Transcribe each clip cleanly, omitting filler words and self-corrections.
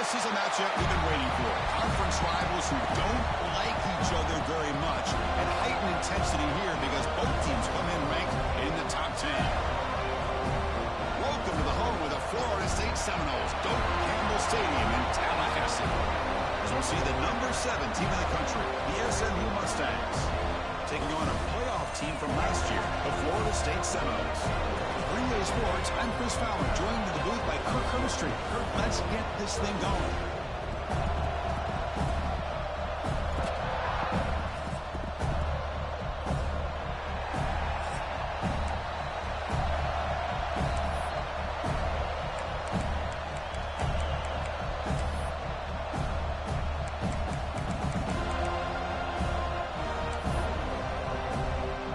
This is a matchup we've been waiting for. Conference rivals who don't like each other very much, and heightened intensity here because both teams come in ranked in the top 10. Welcome to the home of the Florida State Seminoles, Doak Campbell Stadium in Tallahassee. As we'll see the number 7 team in the country, the SMU Mustangs, taking on a playoff team from last year, the Florida State Seminoles. Relay Sports, I'm Chris Fowler, joined in the booth by Kirk Hermstreet. Kirk, let's get this thing going.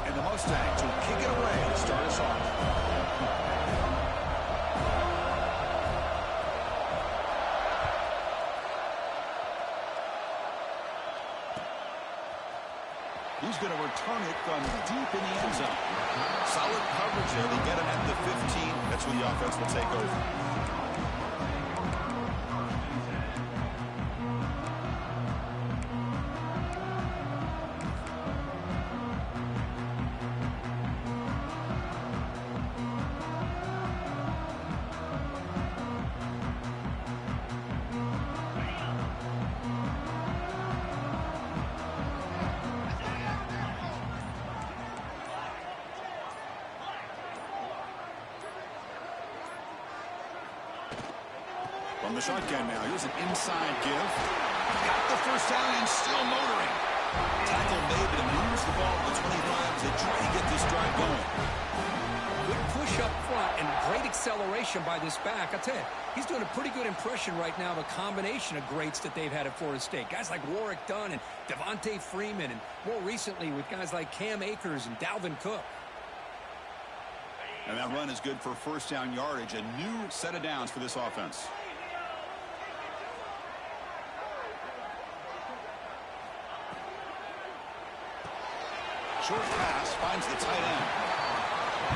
And the Mustangs will kick it away to start us off. He's going to return it from deep in the end zone. Solid coverage there. They get him at the 15. That's where the offense will take over. From the shotgun now, here's an inside give. Got the first down and still motoring. Tackle made, but he moves the ball to the 25 as they try to get this drive going. Good push up front and great acceleration by this back. I'll tell you, he's doing a pretty good impression right now of a combination of greats that they've had at Florida State. Guys like Warwick Dunn and Devontae Freeman, and more recently with guys like Cam Akers and Dalvin Cook. And that run is good for first down yardage, a new set of downs for this offense. Short pass finds the tight end.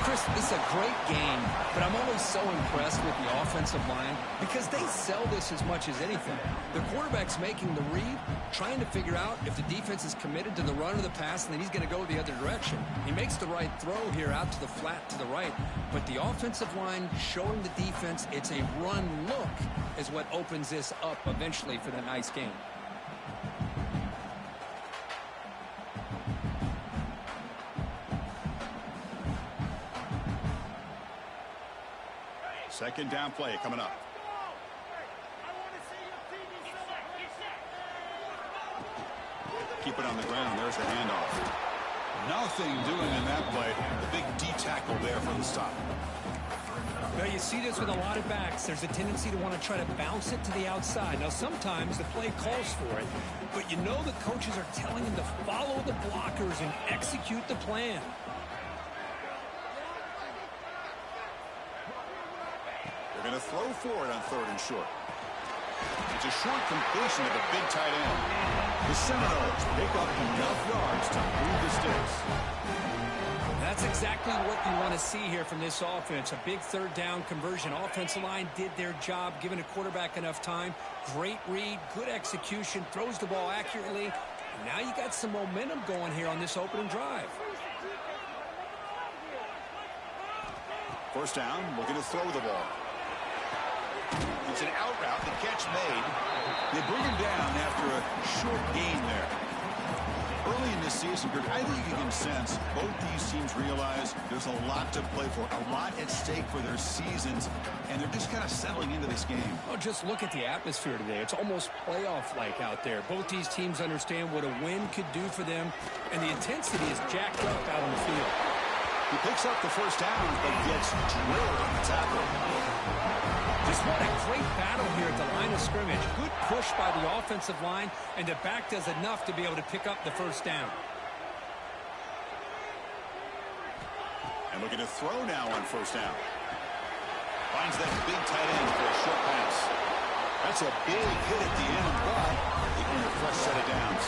Chris, it's a great game, but I'm always so impressed with the offensive line because they sell this as much as anything. The quarterback's making the read, trying to figure out if the defense is committed to the run or the pass, and then he's going to go the other direction. He makes the right throw here out to the flat to the right, but the offensive line showing the defense it's a run look is what opens this up eventually for the nice game. Second down play coming up. Keep it on the ground. There's the handoff. Nothing doing in that play. The big D tackle there for the stop. Well, you see this with a lot of backs. There's a tendency to want to try to bounce it to the outside. Now, sometimes the play calls for it, but you know the coaches are telling them to follow the blockers and execute the plan. They're going to throw for it on 3rd and short. It's a short completion to the big tight end. The Seminoles pick up enough yards to move the sticks. That's exactly what you want to see here from this offense. A big 3rd down conversion. Offensive line did their job, giving a quarterback enough time. Great read, good execution, throws the ball accurately. And now you got some momentum going here on this opening drive. First down, looking to throw the ball. It's an out route, the catch made. They bring him down after a short gain there. Early in this season, I think you can sense both these teams realize there's a lot to play for, a lot at stake for their seasons, and they're just kind of settling into this game. Oh, just look at the atmosphere today. It's almost playoff-like out there. Both these teams understand what a win could do for them, and the intensity is jacked up out on the field. He picks up the first down, but gets drilled on the tackle. Just what a great battle here at the line of scrimmage. Good push by the offensive line, and the back does enough to be able to pick up the first down. And looking to throw now on first down. Finds that big tight end for a short pass. That's a big hit at the end, but they bring a fresh set of downs.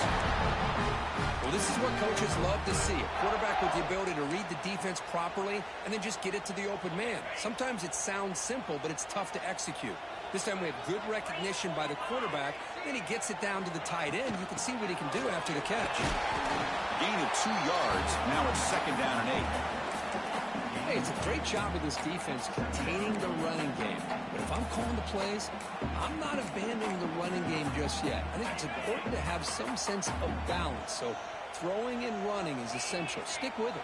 Well, this is what coaches love to see. A quarterback with the ability to read the defense properly and then just get it to the open man. Sometimes it sounds simple, but it's tough to execute. This time we have good recognition by the quarterback. Then he gets it down to the tight end. You can see what he can do after the catch. Gain of 2 yards. Now it's 2nd down and 8. Hey, it's a great job of this defense containing the running game. But if I'm calling the plays, I'm not abandoning the running game just yet. I think it's important to have some sense of balance. So throwing and running is essential. Stick with it.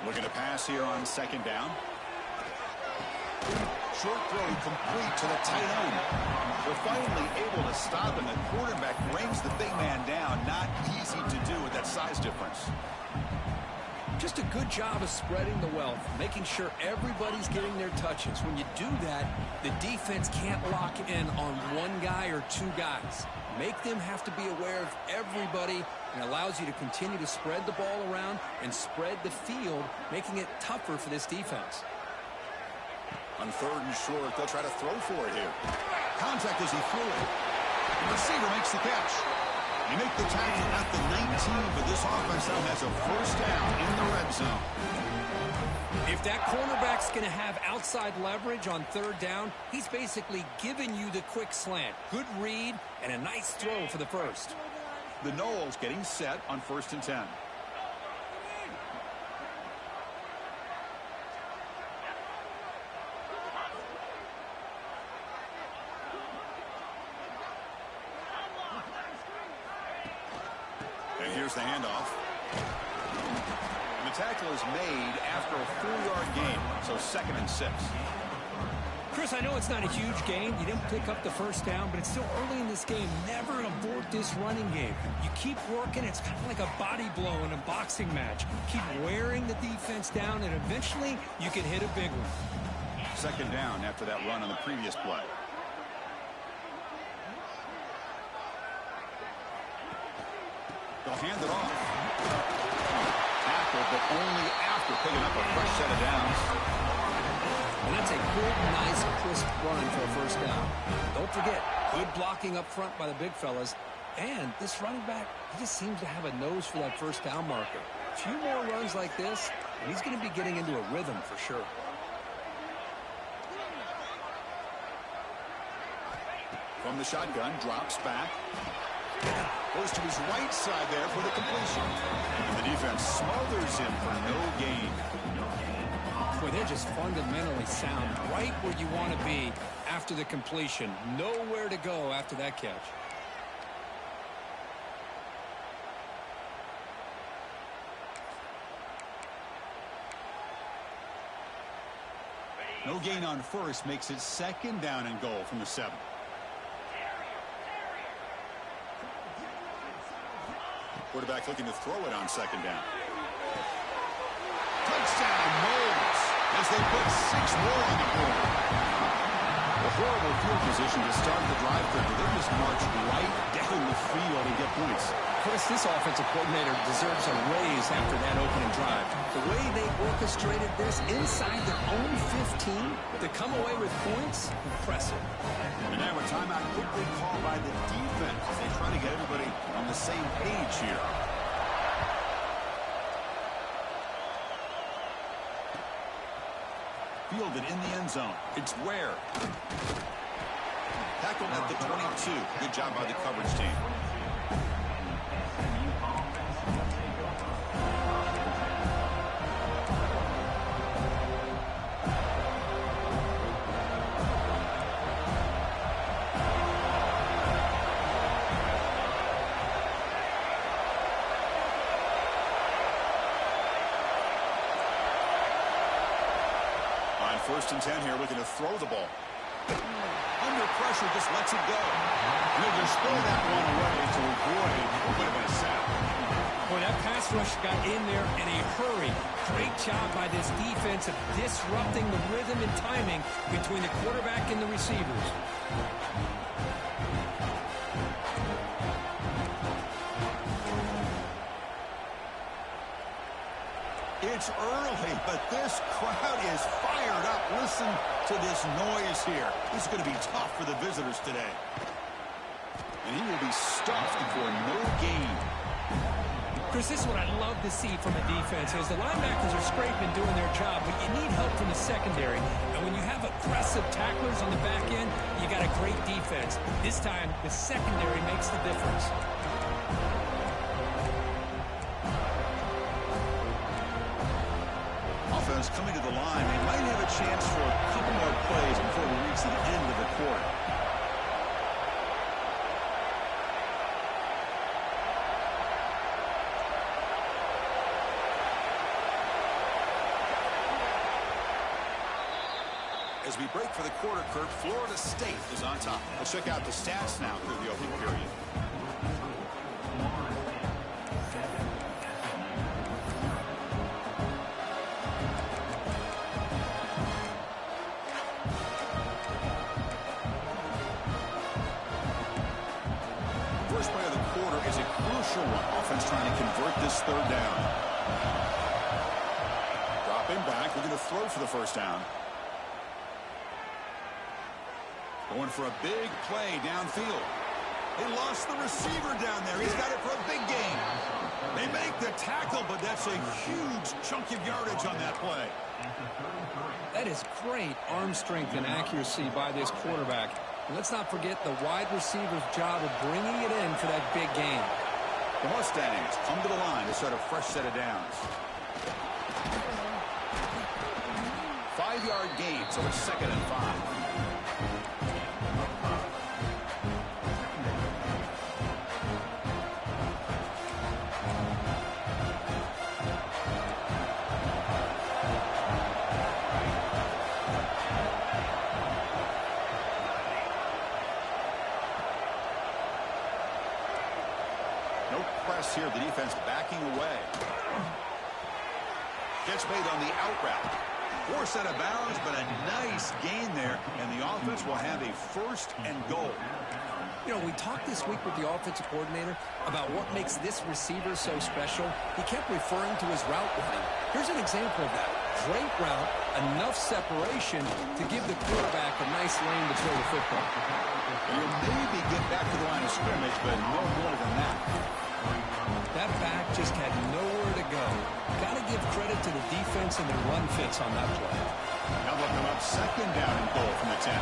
Looking to pass here on 2nd down. Short throw complete to the tight end. They're finally able to stop him. The quarterback brings the big man down. Not easy to do with that size difference. Just a good job of spreading the wealth, making sure everybody's getting their touches. When you do that, the defense can't lock in on one guy or 2 guys. Make them have to be aware of everybody, and allows you to continue to spread the ball around and spread the field, making it tougher for this defense. On 3rd and short, they'll try to throw for it here. Contact as he threw it. The receiver makes the catch. They make the tackle at the 19, but this offense now has a 1st down in the red zone. If that cornerback's going to have outside leverage on 3rd down, he's basically giving you the quick slant. Good read and a nice throw for the 1st. The Noles getting set on 1st and 10. And here's the handoff. And the tackle is made after a 4-yard gain, so 2nd and 6. Chris, I know it's not a huge gain. You didn't pick up the 1st down, but it's still early in this game. Never abort this running game. You keep working. It's kind of like a body blow in a boxing match. Keep wearing the defense down, and eventually you can hit a big one. 2nd down after that run on the previous play. They'll hand it off. Tackle, but only after picking up a fresh set of downs. And that's a good, nice, crisp run for a 1st down. Don't forget, good blocking up front by the big fellas. And this running back, he just seems to have a nose for that 1st down marker. A few more runs like this, and he's going to be getting into a rhythm for sure. From the shotgun, drops back. Goes to his right side there for the completion. And the defense smothers him for no gain. Boy, they're just fundamentally sound, right where you want to be after the completion. Nowhere to go after that catch. No gain on 1st makes it 2nd down and goal from the 7. Quarterback looking to throw it on 2nd down. Touchdown, Noles, as they put 6 more on the board. A horrible field position to start the drive quickly. They just march right down the field and get points. Chris, this offensive coordinator deserves a raise after that opening drive. The way they orchestrated this inside their own 15 to come away with points, impressive. And now a timeout quickly called by the defense as they try to get everybody on the same page here. Fielded in the end zone. It's Ware. Tackled at the 22. Good job by the coverage team. On 1st and 10 here, looking to throw the ball. Under pressure, just lets it go. And they'll just throw that one away to avoid what would have been a sack. Boy, that pass rush got in there in a hurry. Great job by this defense of disrupting the rhythm and timing between the quarterback and the receivers. It's early, but this crowd is fired up. Listen to this noise here. This is going to be tough for the visitors today. And he will be stuffed for no gain. Chris, this is what I love to see from a defense is the linebackers are scraping, doing their job, but you need help from the secondary. And when you have aggressive tacklers on the back end, you got a great defense. This time, the secondary makes the difference. Offense coming to the line. They might have a chance for a couple more plays before we reach the end of the quarter. As we break for the quarter, Kurt, Florida State is on top. Let's check out the stats now through the opening period. First play of the quarter is a crucial one. Offense trying to convert this third down. Dropping back, looking to throw for the first down. Going for a big play downfield. They lost the receiver down there. He's got it for a big gain. They make the tackle, but that's a huge chunk of yardage on that play. That is great arm strength and accuracy by this quarterback. And let's not forget the wide receiver's job of bringing it in for that big gain. The Mustangs come to the line to start a fresh set of downs. 5-yard gain, so it's 2nd and 5. No press here. The defense backing away. Gets made on the out route. Forced out of bounds, but a nice gain there, and the offense will have a 1st and goal. You know, we talked this week with the offensive coordinator about what makes this receiver so special. He kept referring to his route running. Here's an example of that. Great route, enough separation to give the quarterback a nice lane to throw the football. You'll maybe get back to the line of scrimmage, but no more than that. That back just had nowhere to go. Got to give credit to the defense and their run fits on that play. Now they'll come up 2nd down and goal from the 10.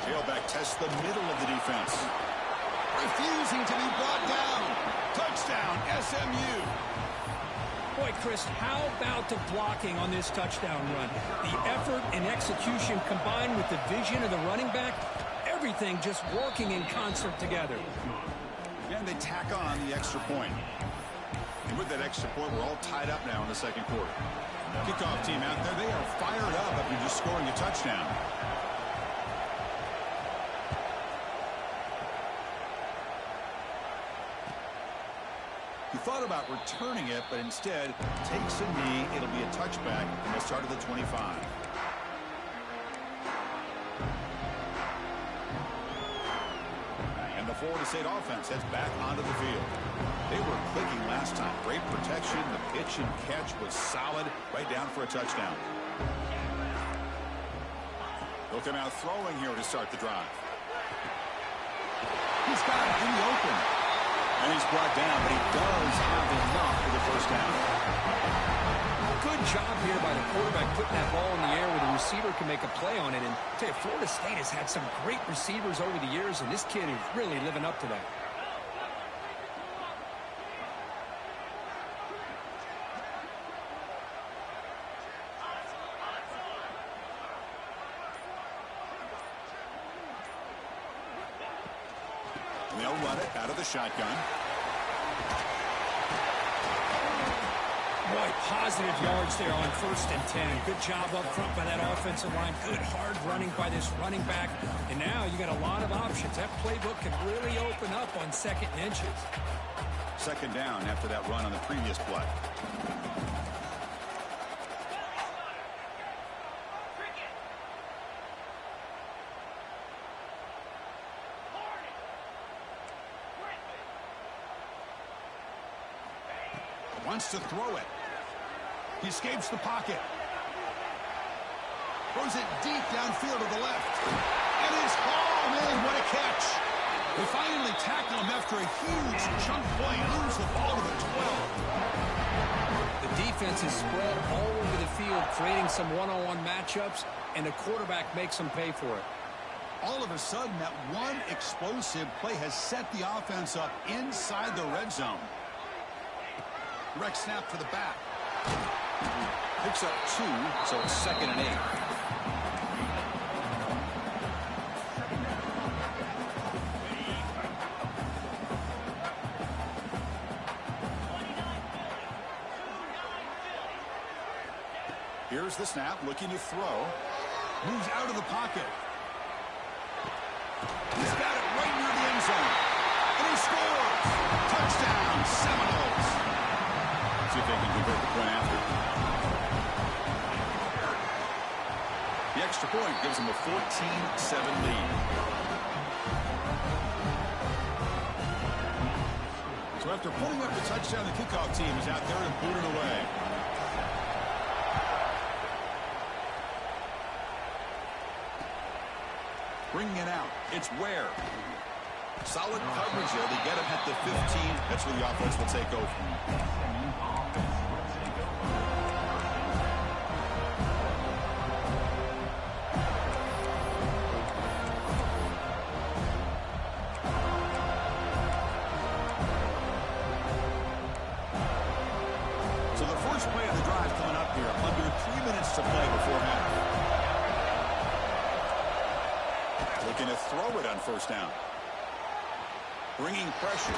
Tailback tests the middle of the defense. Refusing to be brought down. Touchdown, SMU. Boy, Chris, how about the blocking on this touchdown run? The effort and execution combined with the vision of the running back, everything just working in concert together. And they tack on the extra point. And with that extra point, we're all tied up now in the 2nd quarter. Kickoff team out there, they are fired up after just scoring a touchdown. He thought about returning it, but instead takes a knee. It'll be a touchback from the start of the 25. And the Florida State offense heads back onto the field. They were clicking last time. Great protection. The pitch and catch was solid. Right down for a touchdown. They'll come out throwing here to start the drive. He's got it in the open. And he's brought down, but he does have enough for the first down. Good job here by the quarterback putting that ball in the air where the receiver can make a play on it. And I tell you, Florida State has had some great receivers over the years, and this kid is really living up to that. They'll run it out of the shotgun. Boy, positive yards there on 1st and 10. Good job up front by that offensive line. Good hard running by this running back. And now you got a lot of options. That playbook can really open up on 2nd and inches. 2nd down after that run on the previous play. Wants to throw it. He escapes the pocket. Throws it deep downfield to the left. And it's hauled in. What a catch. They finally tackle him after a huge chunk play. Lose the ball to the 12. The defense is spread all over the field, creating some one-on-one matchups, and the quarterback makes them pay for it. All of a sudden, that one explosive play has set the offense up inside the red zone. Direct snap for the back. Picks up 2, so it's 2nd and 8. Here's the snap, looking to throw. Moves out of the pocket. He's got it right near the end zone. And he scores! Touchdown, Seminoles! See if they can convert the point after. The extra point gives them a 14-7 lead. So after pulling up the touchdown, the kickoff team is out there to boot it away. Bringing it out. It's Ware. Solid coverage there. They get him at the 15. That's where the offense will take over. So the first play of the drive coming up here. Under 3 minutes to play before half. Looking to throw it on first down. Bringing pressure.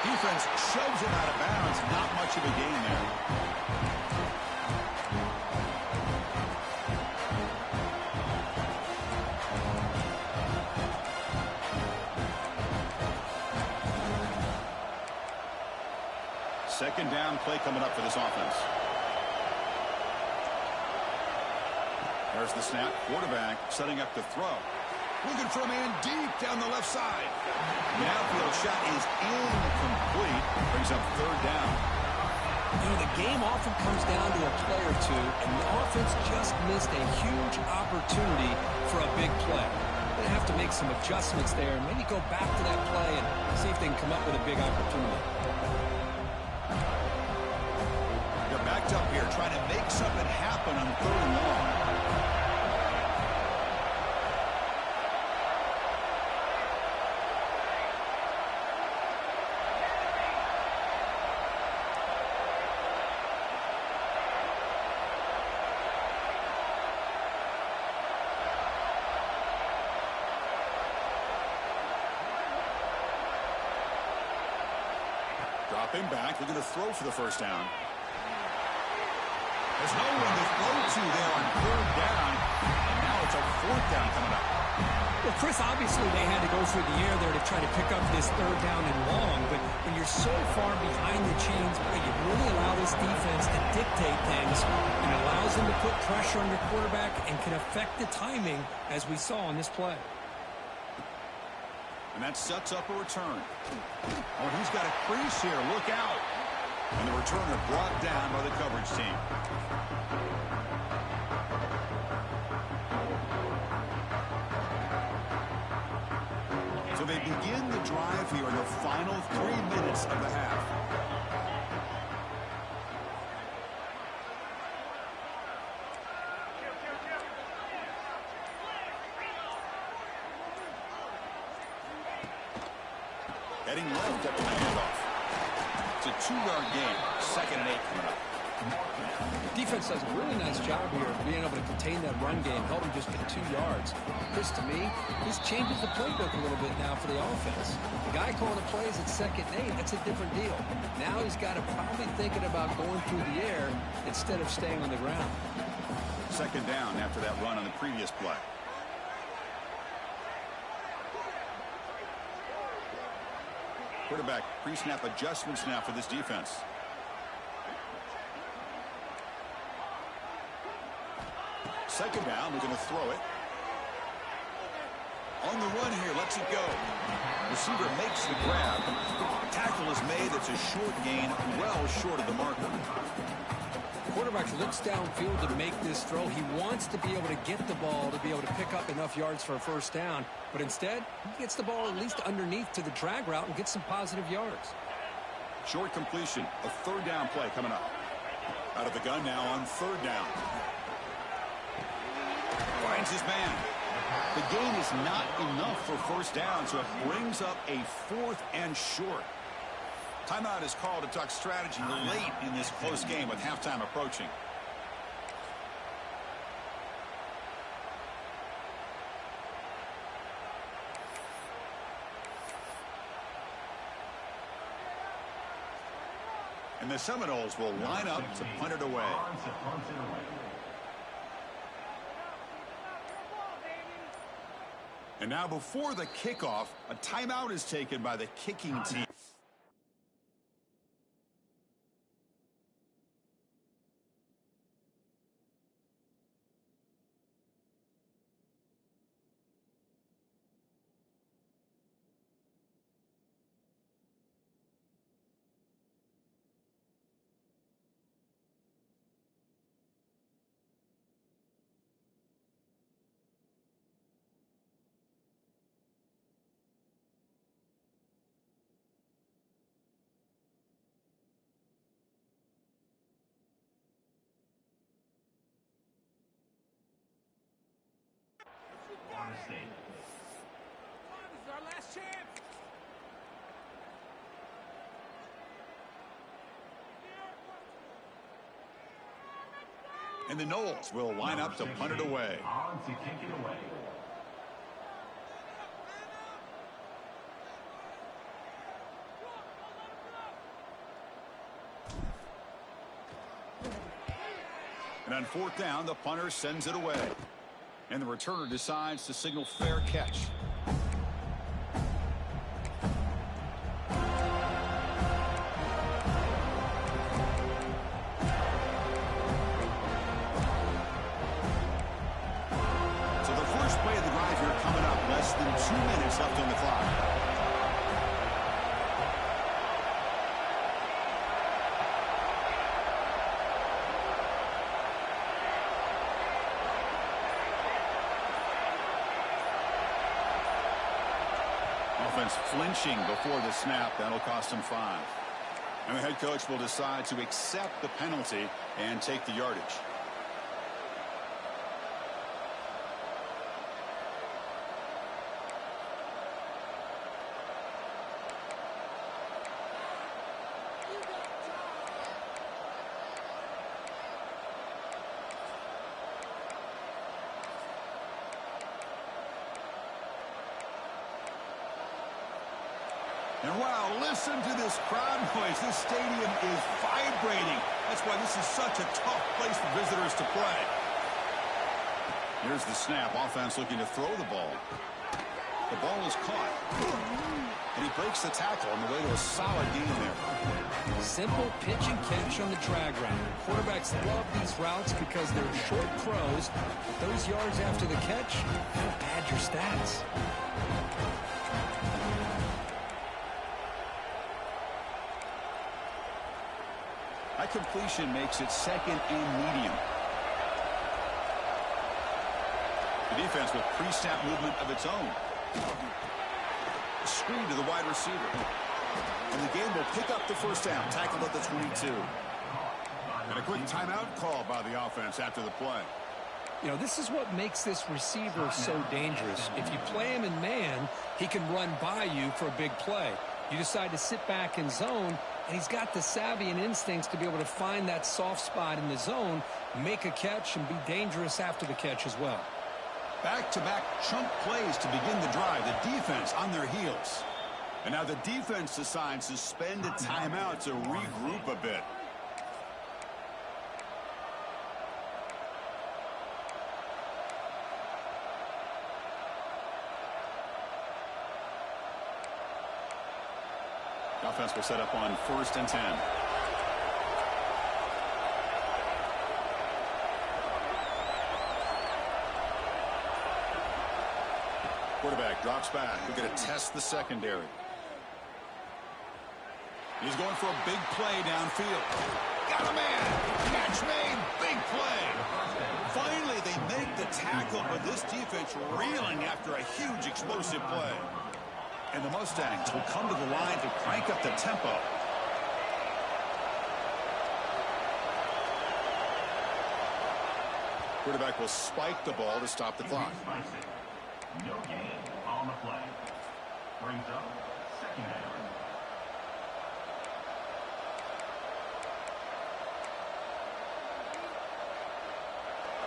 Defense shoves it out of bounds. Not much of a gain there. Second down play coming up for this offense. There's the snap. Quarterback setting up to throw. Looking for a man deep down the left side. The outfield shot is incomplete. Brings up third down. You know, the game often comes down to a play or two, and the offense just missed a huge opportunity for a big play. They have to make some adjustments there and maybe go back to that play and see if they can come up with a big opportunity. They're backed up here trying to make something happen on third and long. Dropping back, looking to throw for the first down. There's no one to throw to there on third down. And now it's a fourth down coming up. Well, Chris, obviously they had to go through the air there to try to pick up this third down and long, but when you're so far behind the chains, boy, you really allow this defense to dictate things, and it allows them to put pressure on your quarterback and can affect the timing, as we saw on this play. And that sets up a return. Oh, he's got a crease here. Look out. And the returner brought down by the coverage team. So they begin the drive here in the final 3 minutes of the half. Heading left after the handoff. It's a 2-yard gain. 2nd and 8 coming up. Defense does a really nice job here of being able to contain that run game, help him just get 2 yards. Chris, to me, this changes the playbook a little bit now for the offense. The guy calling the plays at 2nd and 8, that's a different deal. Now he's got to probably thinking about going through the air instead of staying on the ground. 2nd down after that run on the previous play. Quarterback pre-snap adjustments now for this defense. Second down, we're going to throw it. On the run here, lets it go. Receiver makes the grab. Tackle is made. It's a short gain, well short of the marker. quarterback looks downfield to make this throw. He wants to be able to get the ball to be able to pick up enough yards for a first down. But instead, he gets the ball at least underneath to the drag route and gets some positive yards. Short completion. A third down play coming up. Out of the gun now on third down. Finds his man. The gain is not enough for first down, so it brings up a 4th and short. Timeout is called to talk strategy late in this close game with halftime approaching. And the Seminoles will line up to punt it away. And now before the kickoff, a timeout is taken by the kicking team. This is our last chance. And the Noles will line up to punt it away. On to kick it away. And on fourth down, the punter sends it away. And the returner decides to signal fair catch. So the first play of the drive here coming up. Less than 2 minutes left on the clock. Offense flinching before the snap. That'll cost him 5. And the head coach will decide to accept the penalty and take the yardage. And wow, listen to this crowd noise. This stadium is vibrating. That's why this is such a tough place for visitors to play. Here's the snap. Offense looking to throw the ball. The ball is caught. And he breaks the tackle on the way to a solid gain there. Simple pitch and catch on the drag route. Quarterbacks love these routes because they're short throws. But those yards after the catch help pad your stats. That completion makes it second and medium. The defense with pre-snap movement of its own. A screen to the wide receiver. And the game will pick up the first down. Tackled at the 22. And a quick timeout call by the offense after the play. You know, this is what makes this receiver so dangerous. If you play him in man, he can run by you for a big play. You decide to sit back in zone, and he's got the savvy and instincts to be able to find that soft spot in the zone, make a catch, and be dangerous after the catch as well. Back-to-back chunk plays to begin the drive. The defense on their heels. And now the defense decides to spend a timeout to regroup a bit. The offense will set up on 1st and 10. Quarterback drops back. We're going to test the secondary. He's going for a big play downfield. Got a man. Catch made. Big play. Finally, they make the tackle, but this defense reeling after a huge explosive play. And the Mustangs will come to the line to crank up the tempo. Quarterback will spike the ball to stop the clock. No gain on the play. Brings up second down.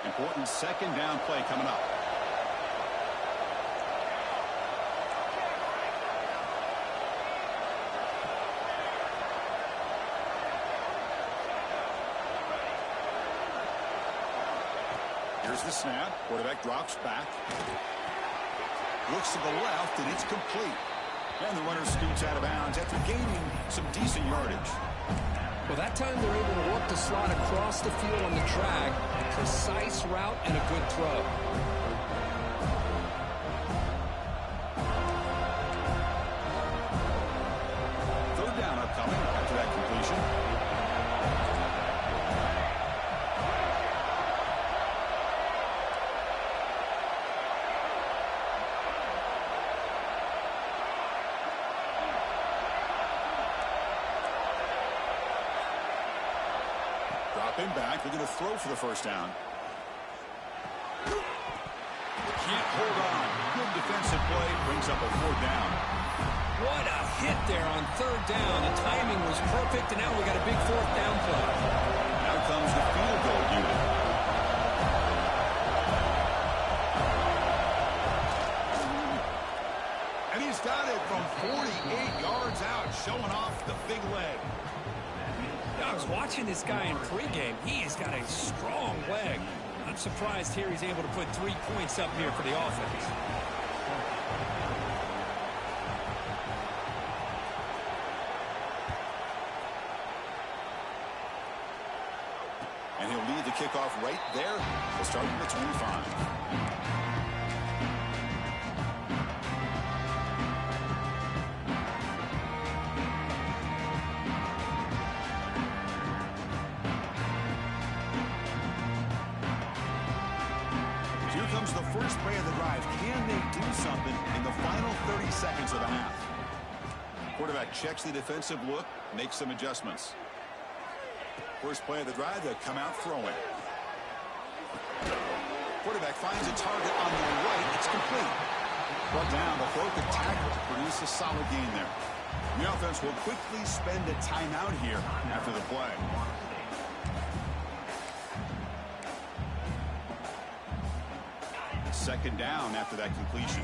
Important second down play coming up. Here's the snap. Quarterback drops back. Looks to the left, and it's complete. And the runner scoots out of bounds after gaining some decent yardage. Well, that time they're able to work the slot across the field on the track. Precise route and a good throw. Third down upcoming after that completion. Dropping back, they're going to throw for the first down. Can't hold on. Good defensive play, brings up a fourth down. What a hit there on third down. The timing was perfect, and now we got a big fourth down play. Now comes the field goal unit. And he's got it from 48 yards out, showing off the big leg. I was watching this guy in pregame. He has got a strong leg. I'm surprised here he's able to put 3 points up here for the offense. And he'll lead the kickoff right there. He'll start from the 25. Here comes the first play of the drive. Can they do something in the final 30 seconds of the half? Quarterback checks the defensive look, makes some adjustments. First play of the drive, they'll come out throwing. Quarterback finds a target on the right. It's complete. Brought down, the throw could tackle to produce a solid gain there. The offense will quickly spend a timeout here after the play. Second down after that completion.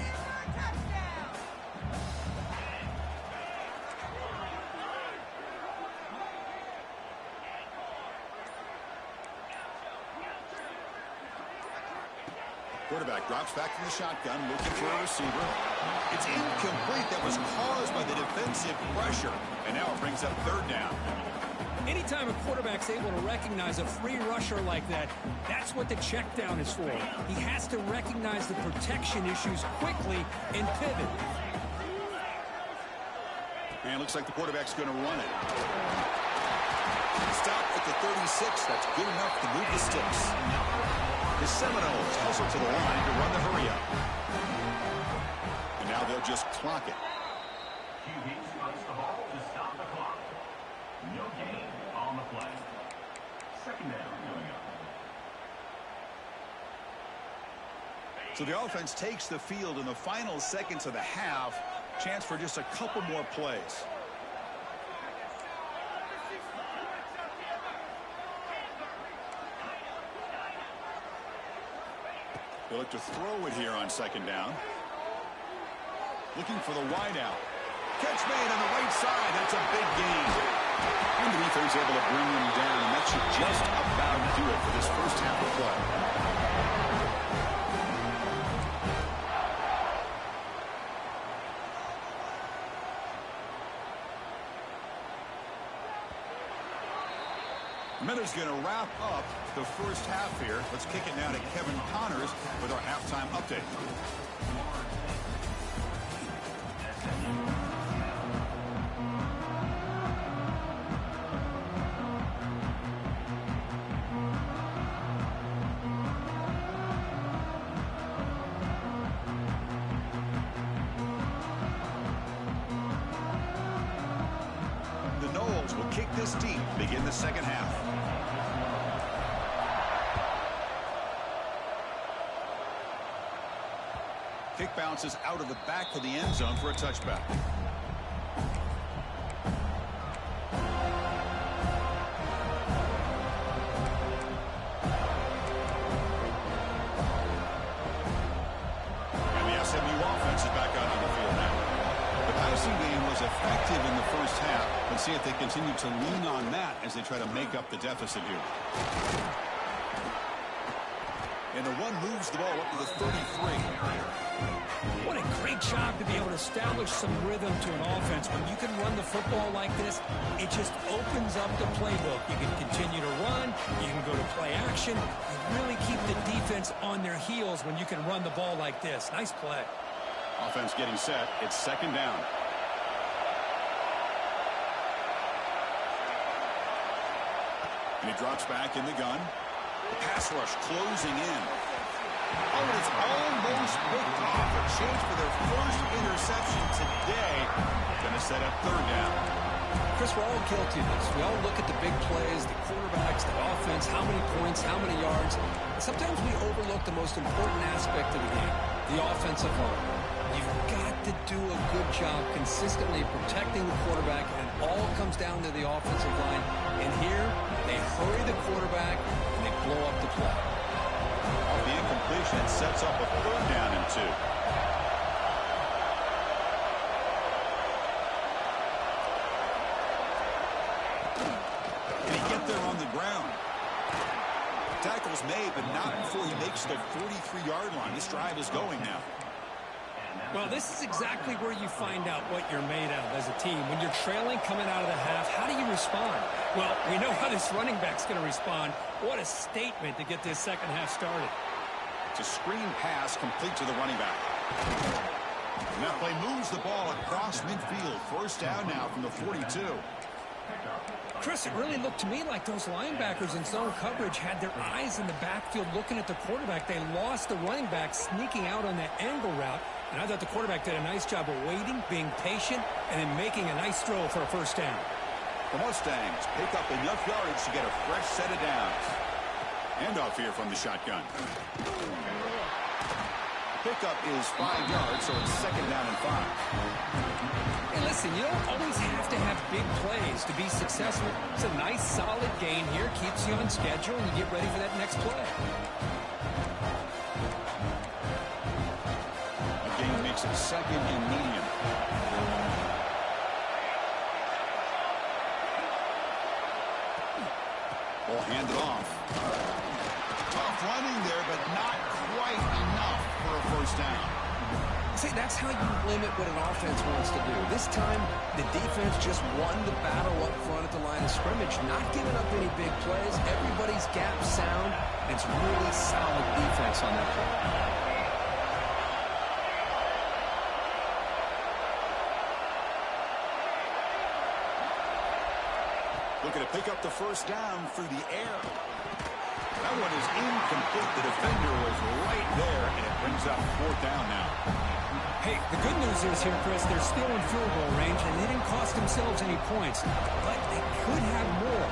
Quarterback drops back from the shotgun, looking for a receiver. It's incomplete. That was caused by the defensive pressure. And now it brings up third down. Anytime a quarterback's able to recognize a free rusher like that, that's what the check down is for. He has to recognize the protection issues quickly and pivot. And it looks like the quarterback's going to run it. Stop at the 36. That's good enough to move the sticks. The Seminoles hustle to the line to run the hurry-up. And now they'll just clock it. QB spikes the ball to stop the clock. No gain on the play. Second down coming up. So the offense takes the field in the final seconds of the half. Chance for just a couple more plays. They look to throw it here on second down. Looking for the wideout. Catch made on the right side. That's a big gain. And the defense able to bring him down. And that should just about do it for this first half of play. Miller's going to wrap up the first half here. Let's kick it now to Kevin Connors with our halftime update. will kick this deep, begin the second half. Kick bounces out of the back of the end zone for a touchback. And the SMU offense is back out on the field now. The passing game was effective in the first half. Let's see if they continue to lean on that as they try to make up the deficit here. And the one moves the ball up to the 33. What a great job to be able to establish some rhythm to an offense. When you can run the football like this, it just opens up the playbook. You can continue to run. You can go to play action. You really keep the defense on their heels when you can run the ball like this. Nice play. Offense getting set. It's second down. And he drops back in the gun. The pass rush closing in. Oh, and it's almost picked off. A chance for their first interception today. Going to set up third down. Chris, we're all guilty of this. We all look at the big plays, the quarterbacks, the offense, how many points, how many yards. Sometimes we overlook the most important aspect of the game, the offensive line. You've got to do a good job consistently protecting the quarterback, and it all comes down to the offensive line. And here, they hurry the quarterback, and they blow up the play. Off the incompletion, it sets up a third down and 2. Can he get there on the ground? Tackle's made, but not before he makes the 43-yard line. This drive is going now. Well, this is exactly where you find out what you're made of as a team. When you're trailing coming out of the half, how do you respond? Well, we know how this running back's going to respond. What a statement to get this second half started. It's a screen pass complete to the running back. And that play moves the ball across midfield. First down now from the 42. Chris, it really looked to me like those linebackers in zone coverage had their eyes in the backfield looking at the quarterback. They lost the running back sneaking out on that angle route. And I thought the quarterback did a nice job of waiting, being patient, and then making a nice throw for a first down. The Mustangs pick up enough yardage to get a fresh set of downs. Handoff here from the shotgun. Pickup is 5 yards, so it's second down and 5. Hey, listen, you don't always have to have big plays to be successful. It's a nice, solid gain here, keeps you on schedule, and you get ready for that next play. A gain makes it second and medium. Ball handed off. Tough running there, but not quite enough for a first down. See, that's how you limit what an offense wants to do. This time, the defense just won the battle up front at the line of scrimmage, not giving up any big plays. Everybody's gap sound. It's really solid defense on that play. Looking to pick up the first down through the air. That one is incomplete. The defender was right there, and it brings up fourth down now. Hey, the good news is here, Chris, they're still in field goal range, and they didn't cost themselves any points. But they could have more.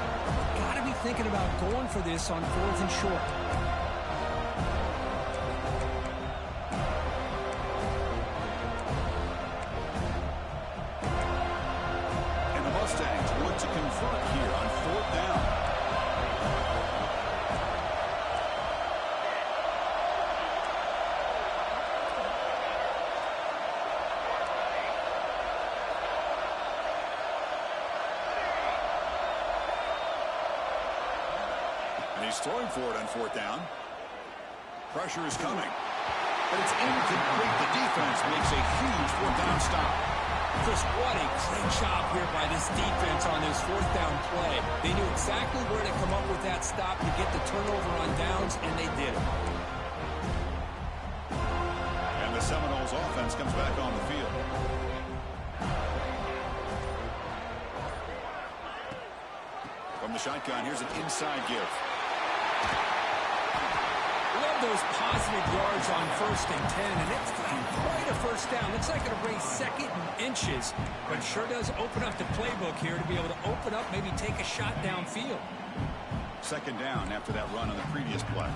Got to be thinking about going for this on 4th and short. And the Mustangs want to convert here on fourth down. He's throwing for it on fourth down. Pressure is coming. But it's incomplete. The defense makes a huge fourth down stop. Chris, what a great job here by this defense on this fourth down play. They knew exactly where to come up with that stop to get the turnover on downs, and they did it. And the Seminoles offense comes back on the field. From the shotgun, here's an inside give. Love have those positive yards on 1st and 10, and it's quite a first down. Looks like it'll bring 2nd and inches, but sure does open up the playbook here to be able to open up, maybe take a shot downfield. 2nd down after that run on the previous play.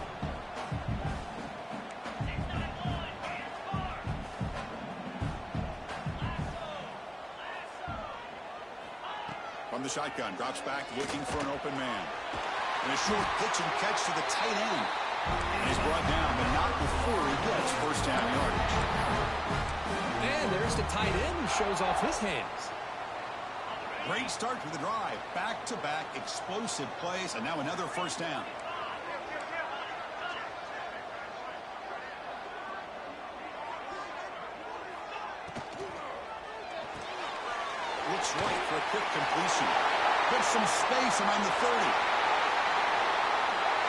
From the shotgun, drops back looking for an open man. And a short pitch and catch to the tight end. And he's brought down, but not before he gets first down yardage. And there's the tight end who shows off his hands. Great start to the drive. Back-to-back explosive plays, and now another first down. Looks right for a quick completion. Gets some space around the 30.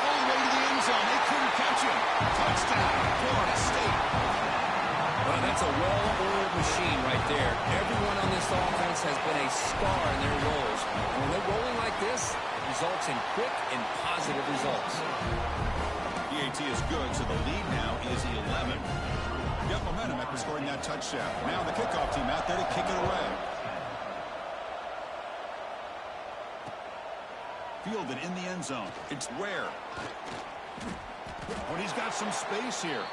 All the way to the end zone. They couldn't catch him. Touchdown, Florida State. Well, that's a well-oiled machine right there. Everyone on this offense has been a star in their roles. And when they're rolling like this, it results in quick and positive results. EAT is good, so the lead now is 11. Got momentum after scoring that touchdown. Now the kickoff team out there to kick it away. Fielded in the end zone. It's Ware. But he's got some space here.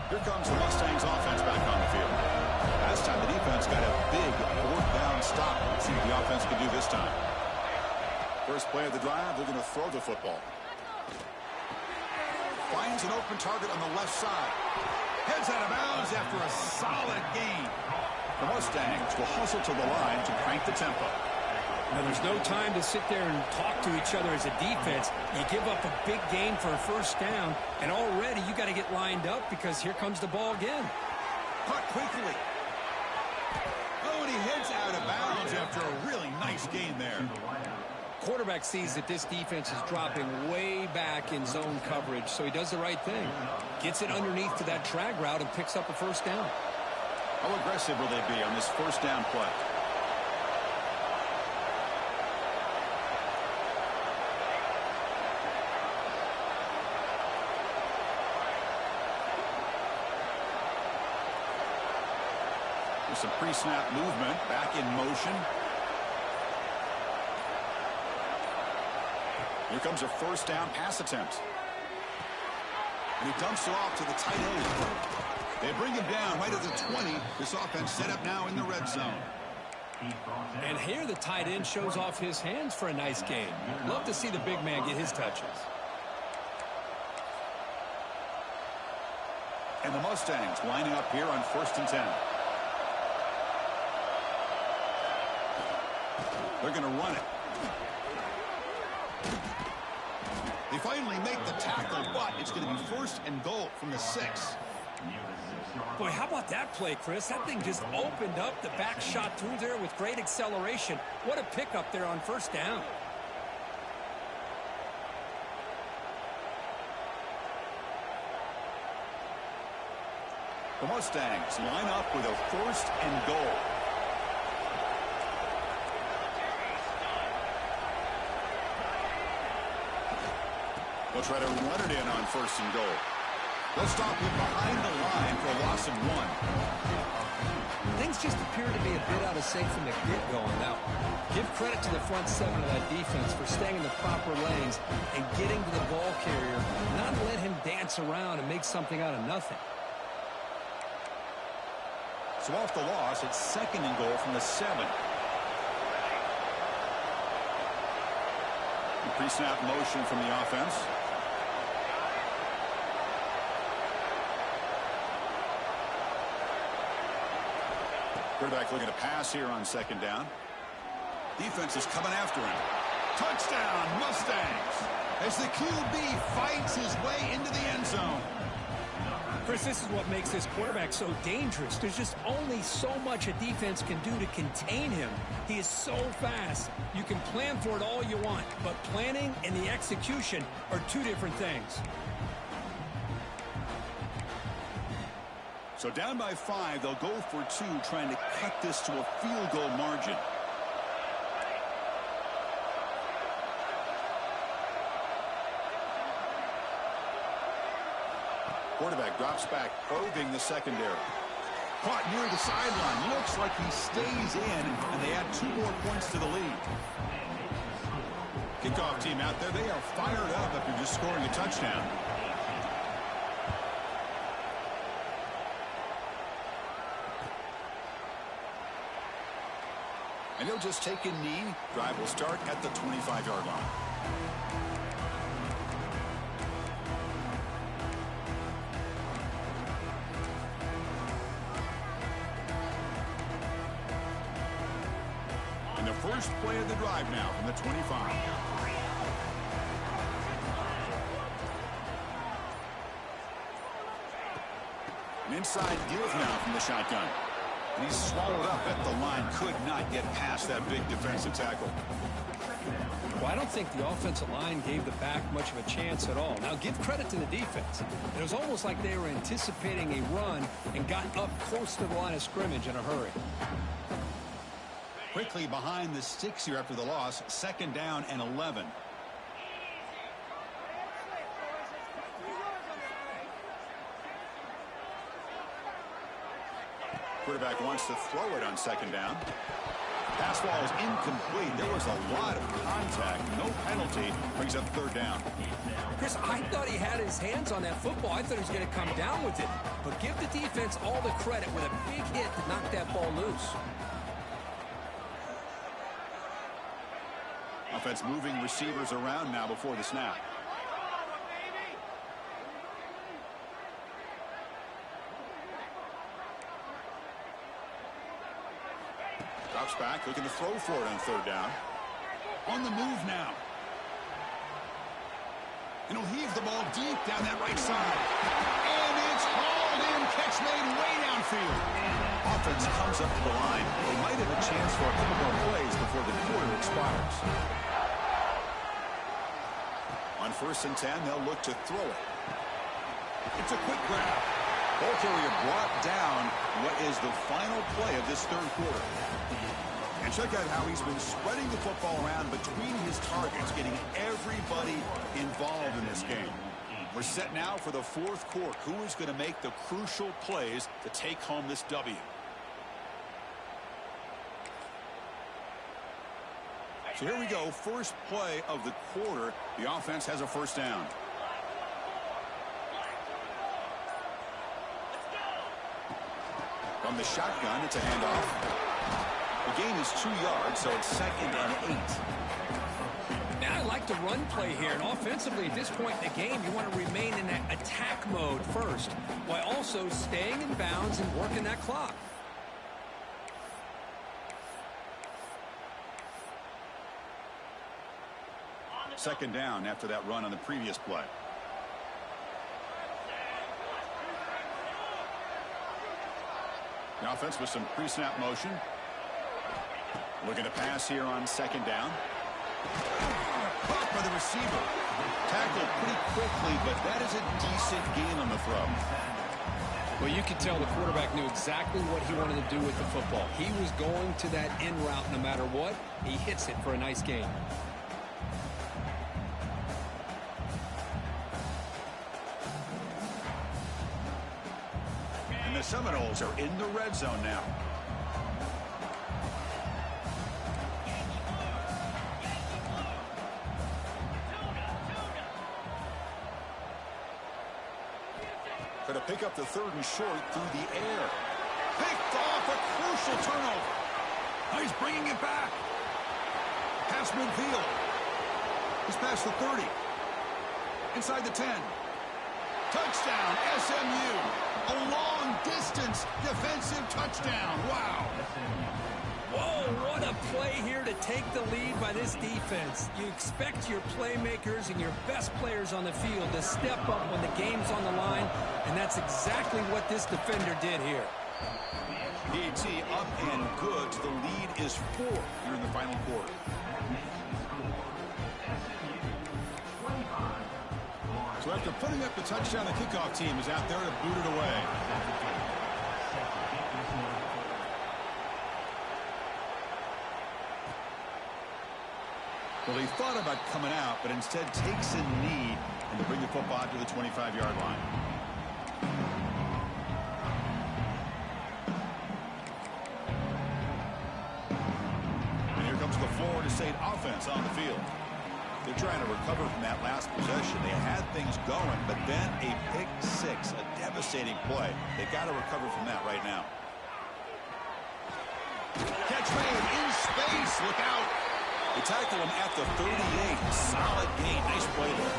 Here comes the Mustangs offense back on the field. Last time the defense got a big fourth down stop. Let's see what the offense can do this time. First play of the drive, they're going to throw the football. Finds an open target on the left side. Heads out of bounds after a solid gain. The Mustangs will hustle to the line to crank the tempo. Now, there's no time to sit there and talk to each other as a defense. You give up a big gain for a first down, and already you got to get lined up because here comes the ball again. Caught quickly. Oh, and he heads out of bounds after a really nice gain there. Quarterback sees that this defense is dropping way back in zone coverage, so he does the right thing. Gets it underneath to that drag route and picks up a first down. How aggressive will they be on this first down play? There's some pre-snap movement, back in motion. Here comes a first down pass attempt. And he dumps it off to the tight end. They bring him down right at the 20. This offense set up now in the red zone. And here the tight end shows off his hands for a nice game. Love to see the big man get his touches. And the Mustangs lining up here on 1st and 10. They're going to run it. They finally make the tackle, but it's going to be 1st and goal from the 6. Boy, how about that play, Chris? That thing just opened up. The back shot through there with great acceleration. What a pickup there on first down. The Mustangs line up with a 1st and goal. They'll try to run it in on 1st and goal. They'll stop him behind the line for a loss of 1. Things just appear to be a bit out of sync from the get-go. Now, give credit to the front 7 of that defense for staying in the proper lanes and getting to the ball carrier, not let him dance around and make something out of nothing. So off the loss, it's 2nd and goal from the 7. Pre-snap motion from the offense. Quarterback looking to pass here on 2nd down. Defense is coming after him. Touchdown, Mustangs! As the QB fights his way into the end zone. Chris, this is what makes this quarterback so dangerous. There's just only so much a defense can do to contain him. He is so fast. You can plan for it all you want, but planning and the execution are two different things. So down by 5, they'll go for 2, trying to cut this to a field goal margin. Quarterback drops back, probing the secondary. Caught near the sideline. Looks like he stays in, and they add 2 more points to the lead. Kickoff team out there. They are fired up after just scoring a touchdown. And he'll just take a knee. Drive will start at the 25-yard line. And the first play of the drive now from the 25. An inside give now from the shotgun. And he's swallowed up at the line. Could not get past that big defensive tackle. Well, I don't think the offensive line gave the back much of a chance at all. Now, give credit to the defense. It was almost like they were anticipating a run and got up close to the line of scrimmage in a hurry. Quickly behind the sticks here after the loss. 2nd down and 11. Quarterback wants to throw it on 2nd down. Pass ball is incomplete. There was a lot of contact. No penalty. Brings up 3rd down. Chris, I thought he had his hands on that football. I thought he was going to come down with it. But give the defense all the credit with a big hit to knock that ball loose. Offense moving receivers around now before the snap. Drops back, looking to throw for it on 3rd down. On the move now. And he'll heave the ball deep down that right side. And it's hauled in. Catch made way downfield. Offense comes up to the line. They might have a chance for a couple more plays before the quarter expires. On 1st and 10, they'll look to throw it. It's a quick grab. Ball carrier brought down what is the final play of this 3rd quarter. And check out how he's been spreading the football around between his targets, getting everybody involved in this game. We're set now for the 4th quarter. Who is going to make the crucial plays to take home this W? So here we go. First play of the quarter. The offense has a 1st down. From the shotgun, it's a handoff. The gain is 2 yards, so it's 2nd and 8. Now, I like the run play here. And offensively, at this point in the game, you want to remain in that attack mode first, while also staying in bounds and working that clock. Second down after that run on the previous play. The offense with some pre-snap motion. Looking to pass here on 2nd down. Caught by the receiver. Tackled pretty quickly, but that is a decent gain on the throw. Well, you could tell the quarterback knew exactly what he wanted to do with the football. He was going to that in route no matter what. He hits it for a nice gain. And the Seminoles are in the red zone now. Going to pick up the 3rd and short through the air. Picked off, a crucial turnover. Now he's bringing it back. Pass midfield. He's past the 30. Inside the 10. Touchdown, SMU. A long-distance defensive touchdown. Wow. Whoa, what a play here to take the lead by this defense. You expect your playmakers and your best players on the field to step up when the game's on the line, and that's exactly what this defender did here. PAT up and good. The lead is 4 here in the final quarter. So after putting up the touchdown, the kickoff team is out there to boot it away. Well, he thought about coming out, but instead takes a knee and to bring the football to the 25-yard line. And here comes the Florida State offense on the field. They're trying to recover from that last possession. They had things going, but then a pick six, a devastating play. They got to recover from that right now. Catch made in space. Look out. They tackle him at the 38. Solid gain. Nice play there.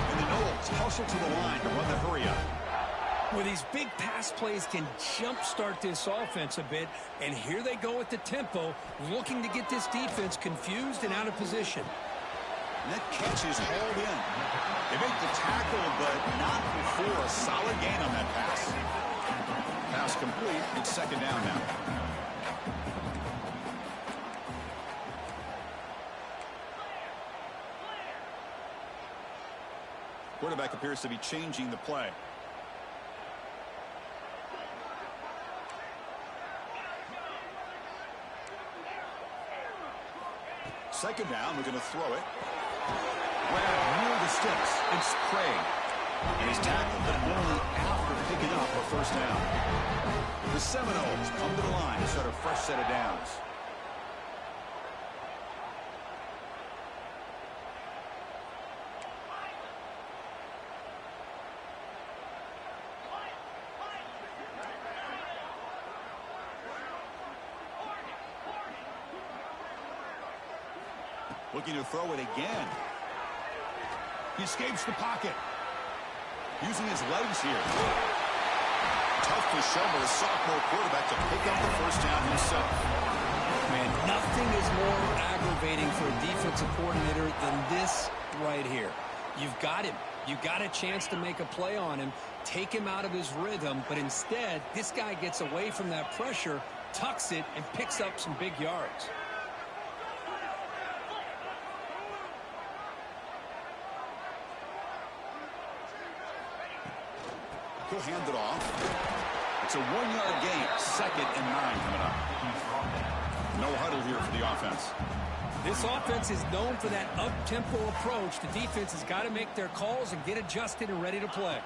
And the Knowles hustle to the line to run the hurry up. Well, these big pass plays can jumpstart this offense a bit, and here they go at the tempo, looking to get this defense confused and out of position. And that catch is hauled in. They make the tackle, but not before a solid gain on that pass. Pass complete. It's second down now. Quarterback appears to be changing the play. Second down, we're going to throw it. Well, near the sticks. It's Craig. And he's tackled, but only after picking up a first down. The Seminoles come to the line to start a fresh set of downs. Looking to throw it again. He escapes the pocket. Using his legs here. Tough to show for a sophomore quarterback to pick up the first down himself. Man, nothing is more aggravating for a defensive coordinator than this right here. You've got him. You've got a chance to make a play on him, take him out of his rhythm, but instead, this guy gets away from that pressure, tucks it, and picks up some big yards. He'll hand it off. It's a 1-yard gain. 2nd and 9 coming up. No huddle here for the offense. This offense is known for that up-tempo approach. The defense has got to make their calls and get adjusted and ready to play.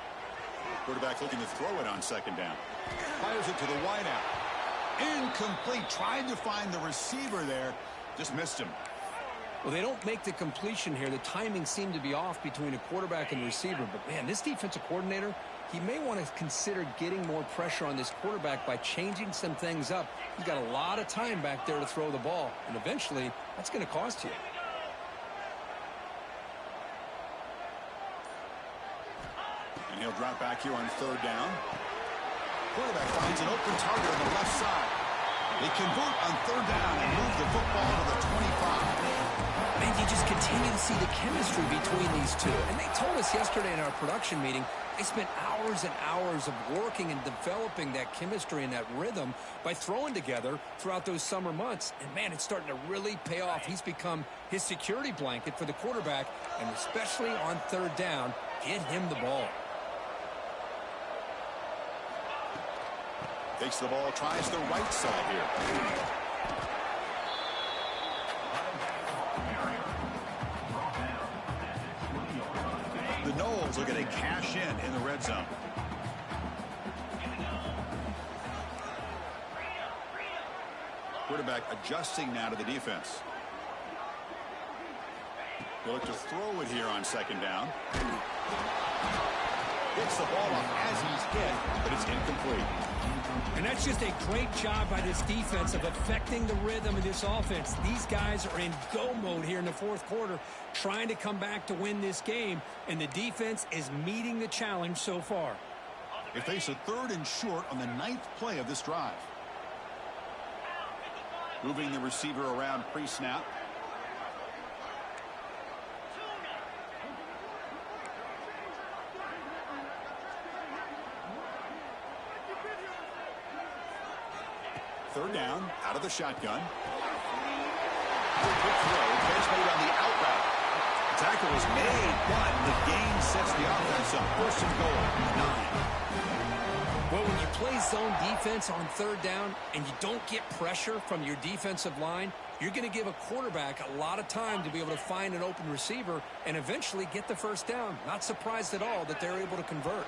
Quarterback looking to throw it on second down. Fires it to the wideout. Incomplete. Tried to find the receiver there. Just missed him. Well, they don't make the completion here. The timing seemed to be off between a quarterback and receiver. But, man, this defensive coordinator, he may want to consider getting more pressure on this quarterback by changing some things up. He's got a lot of time back there to throw the ball. And eventually, that's going to cost you. And he'll drop back here on third down. Quarterback finds an open target on the left side. They convert on third down and move the football to the 25. Man, you just continue to see the chemistry between these two. And they told us yesterday in our production meeting, they spent hours and hours of working and developing that chemistry and that rhythm by throwing together throughout those summer months. And, man, it's starting to really pay off. He's become his security blanket for the quarterback, and especially on third down, get him the ball. Takes the ball, tries the right side here. The Knowles are going to cash in the red zone. Quarterback adjusting now to the defense. They'll look to throw it here on second down. Gets the ball off as he's hit, but it's incomplete. And that's just a great job by this defense of affecting the rhythm of this offense. These guys are in go mode here in the fourth quarter, trying to come back to win this game, and the defense is meeting the challenge so far. They face a 3rd and short on the 9th play of this drive. Moving the receiver around pre-snap. Third down, out of the shotgun. Quick throw, catch made on the out route. The tackle is made, but the gain sets the offense up. 1st and goal, 9. Well, when you play zone defense on 3rd down and you don't get pressure from your defensive line, you're going to give a quarterback a lot of time to be able to find an open receiver and eventually get the 1st down. Not surprised at all that they're able to convert.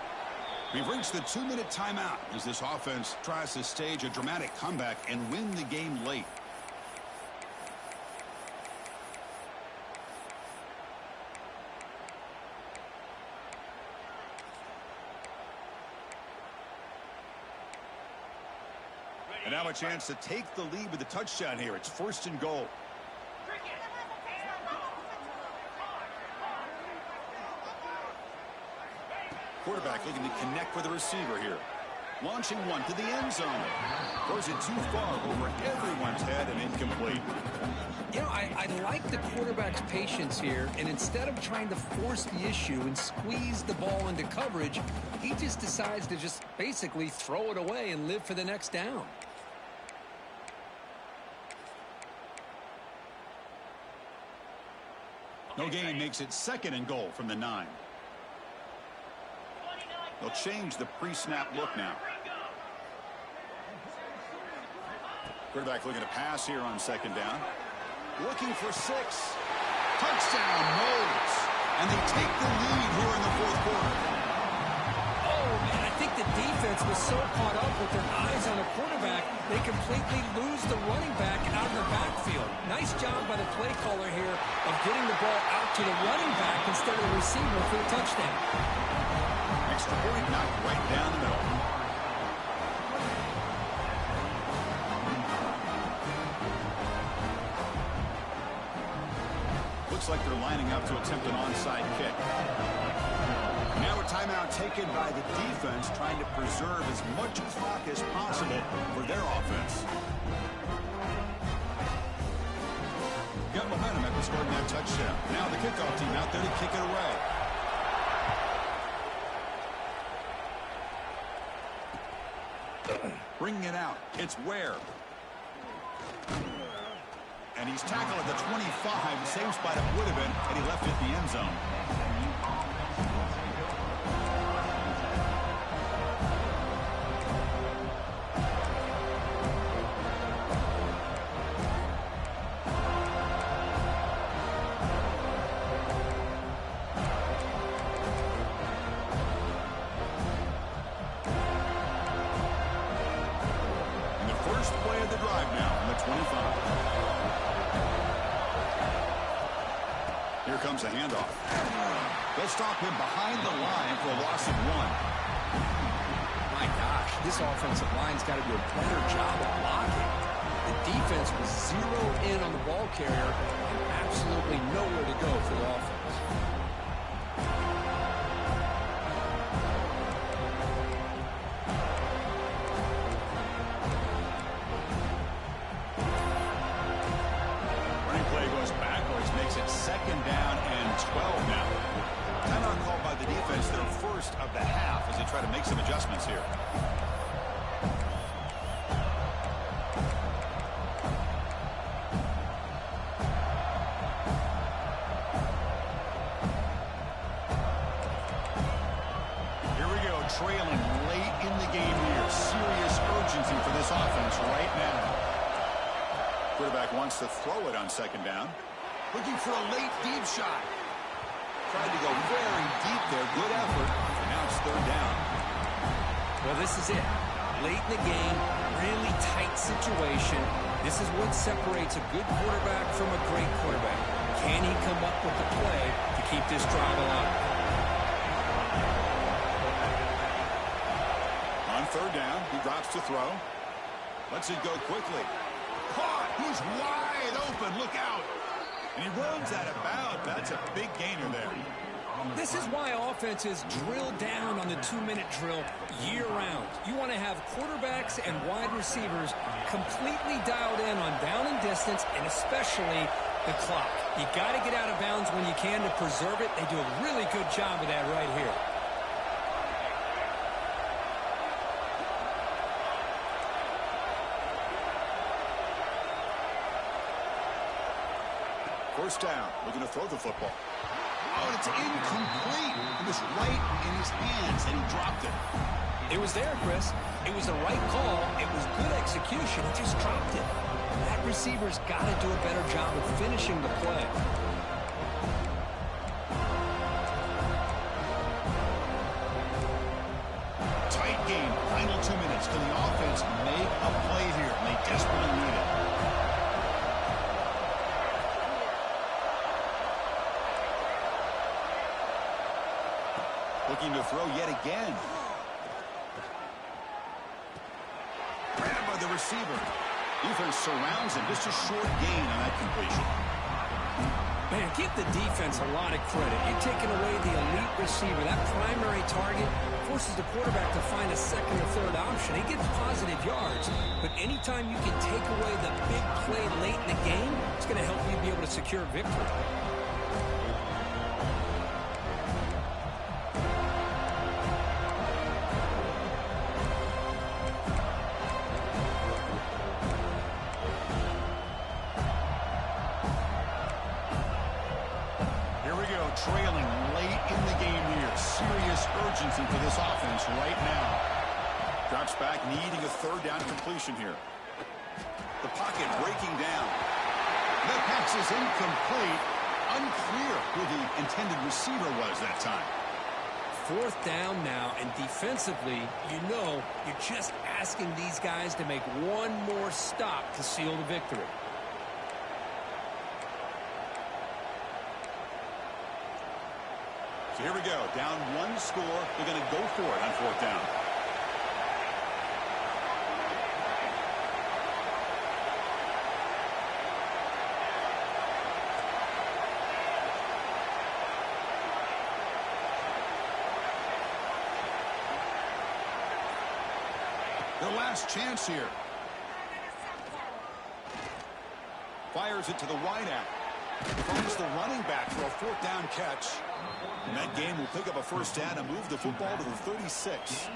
We've reached the 2-minute timeout as this offense tries to stage a dramatic comeback and win the game late. And now a chance to take the lead with a touchdown here. It's 1st and goal. Quarterback looking to connect with the receiver here. Launching one to the end zone. Throws it too far over everyone's head and incomplete. You know, I like the quarterback's patience here, and instead of trying to force the issue and squeeze the ball into coverage, he just decides to just basically throw it away and live for the next down. No gain makes it 2nd and goal from the 9. They'll change the pre-snap look now. Quarterback looking to pass here on 2nd down. Looking for 6. Touchdown, Modes. And they take the lead here in the 4th quarter. Oh, man, I think the defense was so caught up with their eyes on the quarterback, they completely lose the running back out of the backfield. Nice job by the play caller here of getting the ball out to the running back instead of the receiver for the touchdown. Extra point knocked right down the middle. Looks like they're lining up to attempt an onside kick. Now a timeout taken by the defense, trying to preserve as much clock as possible for their offense. Got momentum after scoring that touchdown. Now the kickoff team out there to kick it away. Bringing it out. It's Ware. And he's tackled at the 25. Same spot it would have been had he left it in the end zone. Here comes a handoff. They'll stop him behind the line for a loss of 1. My gosh, this offensive line's got to do a better job of blocking. The defense was zeroed in on the ball carrier and absolutely nowhere to go for the offense. Makes it 2nd down and 12 now. Timeout called by the defense, their first of the half, as they try to make some adjustments here. Here we go, trailing late in the game here. Serious urgency for this offense right now. Quarterback wants to throw it on 2nd down. Looking for a late deep shot. Tried to go very deep there. Good effort. And now it's 3rd down. Well, this is it. Late in the game, really tight situation. This is what separates a good quarterback from a great quarterback. Can he come up with the play to keep this drive alive? On 3rd down, he drops to throw. Lets it go quickly. Caught. He's wide open. Look out. And he runs out of bounds. That's a big gainer there. This is why offenses drill down on the 2-minute drill year-round. You want to have quarterbacks and wide receivers completely dialed in on down and distance, and especially the clock. You got to get out of bounds when you can to preserve it. They do a really good job of that right here. First down. Looking to throw the football. Oh, and it's incomplete. It was right in his hands, and he dropped it. It was there, Chris. It was the right call. It was good execution. He just dropped it. That receiver's got to do a better job of finishing the play. Tight game. Final 2 minutes. Can the offense make a play here? And they desperately need it. Looking to throw yet again. Grabbed by the receiver. Defense surrounds him. Just a short gain on that completion. Man, give the defense a lot of credit. You're taking away the elite receiver. That primary target forces the quarterback to find a second or third option. He gets positive yards. But anytime you can take away the big play late in the game, it's going to help you be able to secure victory. Trailing late in the game here. Serious urgency for this offense right now. Drops back, needing a third down completion here. The pocket breaking down. That pass is incomplete. Unclear who the intended receiver was that time. Fourth down now, and defensively, you know you're just asking these guys to make one more stop to seal the victory. So here we go. Down one score. They're going to go for it on fourth down. Their last chance here. Fires it to the wideout. Finds the running back for a fourth down catch. And that game will pick up a first down and move the football to the 36.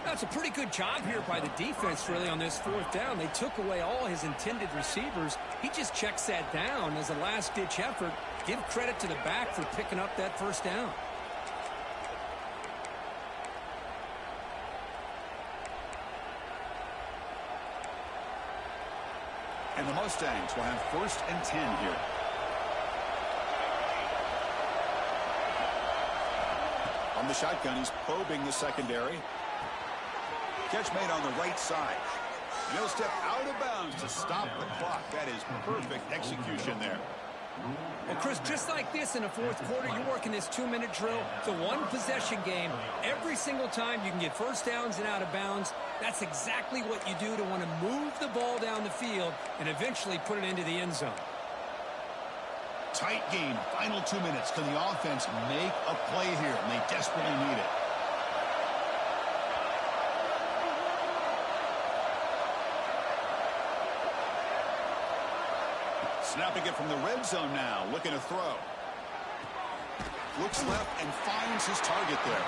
That's a pretty good job here by the defense, really, on this fourth down. They took away all his intended receivers. He just checks that down as a last-ditch effort. Give credit to the back for picking up that first down. And the Mustangs will have first and 10 here. On the shotgun, he's probing the secondary. Catch made on the right side. No step out of bounds to stop the clock. That is perfect execution there. Well, Chris, just like this in the fourth quarter, you're working this 2-minute drill. It's a one-possession game. Every single time you can get first downs and out of bounds. That's exactly what you do to want to move the ball down the field and eventually put it into the end zone. Tight game. Final 2 minutes. Can the offense make a play here? And they desperately need it. Snapping it from the red zone now. Looking to throw. Looks left and finds his target there.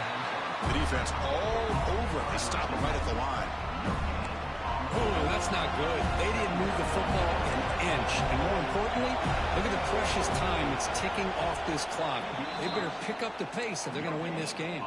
The defense all over it. They stop him right at the line. Oh, that's not good. They didn't move the football an inch. And more importantly, look at the precious time it's ticking off this clock. They better pick up the pace if they're going to win this game.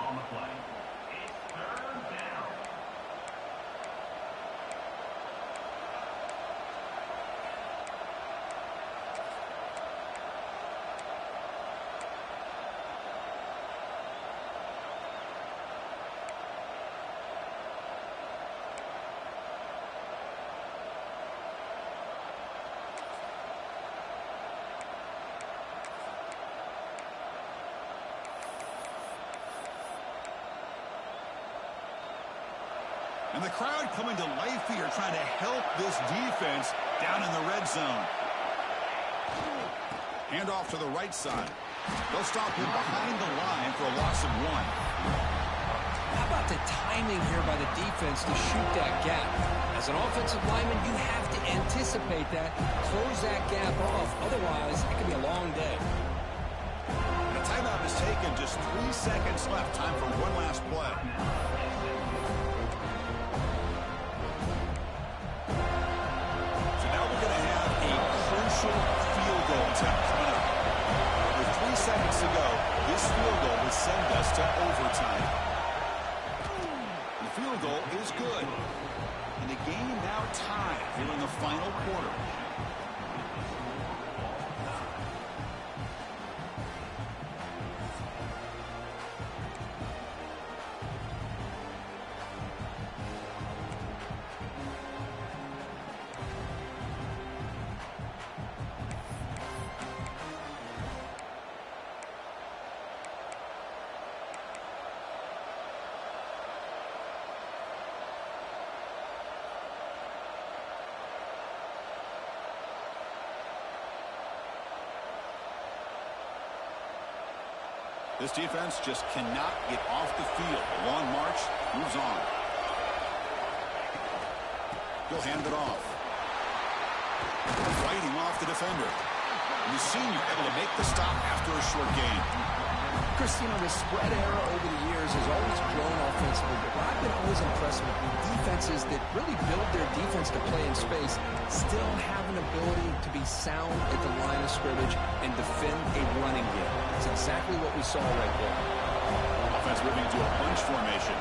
And the crowd coming to life here, trying to help this defense down in the red zone. Hand off to the right side. They'll stop him behind the line for a loss of 1. How about the timing here by the defense to shoot that gap? As an offensive lineman, you have to anticipate that, close that gap off. Otherwise, it could be a long day. The timeout is taken. Just 3 seconds left. Time for one last play. So now we're going to have a crucial field goal attempt coming up. With 3 seconds to go, this field goal would send us to overtime. The field goal is good. And the game now tied here in the final quarter. This defense just cannot get off the field. A long march moves on. He'll hand it off. Fighting off the defender. And the senior able to make the stop after a short gain. Chris, you know, the spread era over the years has always grown offensively, but what I've been always impressed with the defenses that really build their defense to play in space still have an ability to be sound at the line of scrimmage and defend a running game. That's exactly what we saw right there. Offense moving to a bunch formation.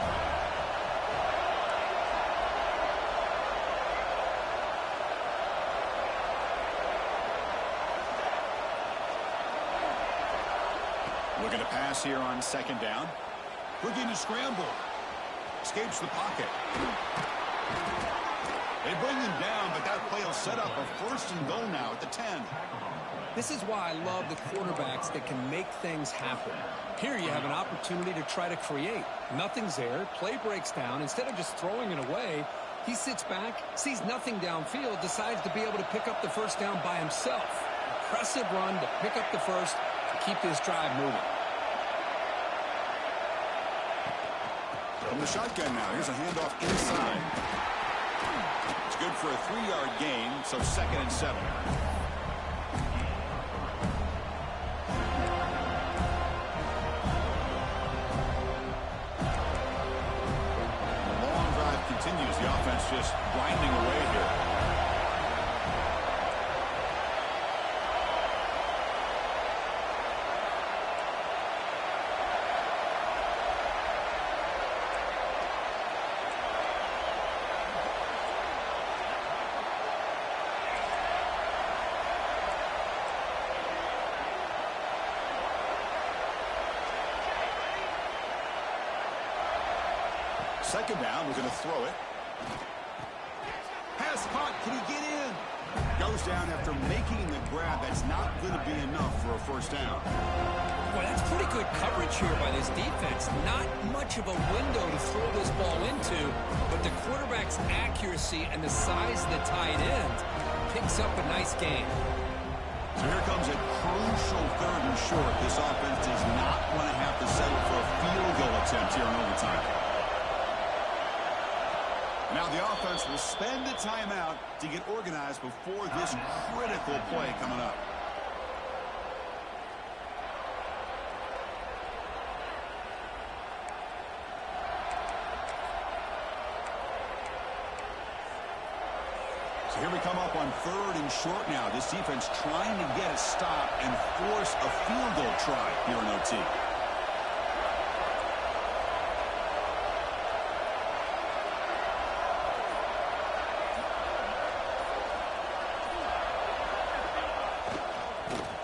Looking to pass here on second down. Looking to scramble. Escapes the pocket. They bring him down, but that play will set up a first and goal now at the 10. This is why I love the quarterbacks that can make things happen. Here you have an opportunity to try to create. Nothing's there. Play breaks down. Instead of just throwing it away, he sits back, sees nothing downfield, decides to be able to pick up the first down by himself. Impressive run to pick up the first to keep this drive moving. From the shotgun now, here's a handoff inside. It's good for a 3-yard gain, so 2nd and 7. The long drive continues. The offense just grinding away here. Second down, we're going to throw it. Pass caught, can he get in? Goes down after making the grab. That's not going to be enough for a first down. Well, that's pretty good coverage here by this defense. Not much of a window to throw this ball into, but the quarterback's accuracy and the size of the tight end picks up a nice gain. So here comes a crucial 3rd and short. This offense does not want to have to settle for a field goal attempt here in overtime. Now the offense will spend the timeout to get organized before this critical play coming up. So here we come up on 3rd and short now. This defense trying to get a stop and force a field goal try here in OT.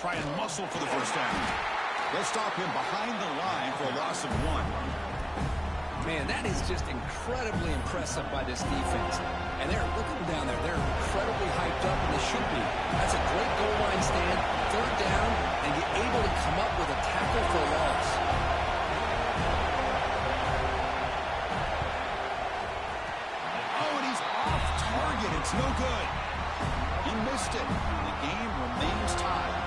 Try and muscle for the first down. They'll stop him behind the line for a loss of 1. Man, that is just incredibly impressive by this defense. And they're looking down there. They're incredibly hyped up, and they should be. That's a great goal line stand, 3rd down, and you're able to come up with a tackle for a loss. target. It's no good. He missed it. The game remains tied.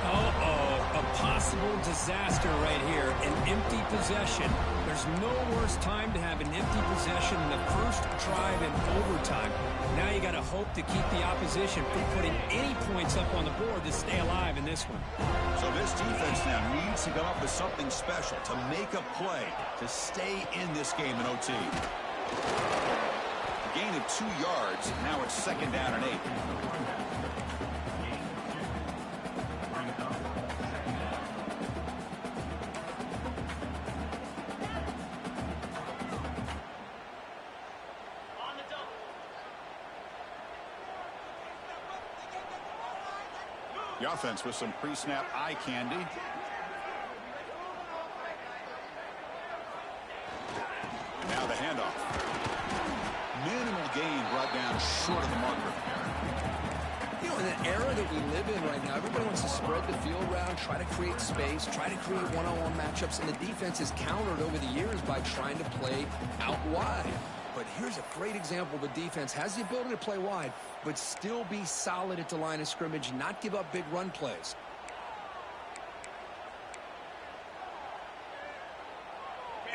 Uh-oh, a possible disaster right here, an empty possession. There's no worse time to have an empty possession than the first drive in overtime. Now you got to hope to keep the opposition from putting any points up on the board to stay alive in this one. So this defense now needs to come up with something special to make a play to stay in this game in OT. A gain of 2 yards. Now it's 2nd down and 8. The offense with some pre-snap eye candy. And now the handoff. Minimal gain brought down short of the marker. You know, in an era that we live in right now, everybody wants to spread the field around, try to create space, try to create one-on-one matchups, and the defense is countered over the years by trying to play out wide. But here's a great example. The defense has the ability to play wide, but still be solid at the line of scrimmage, not give up big run plays.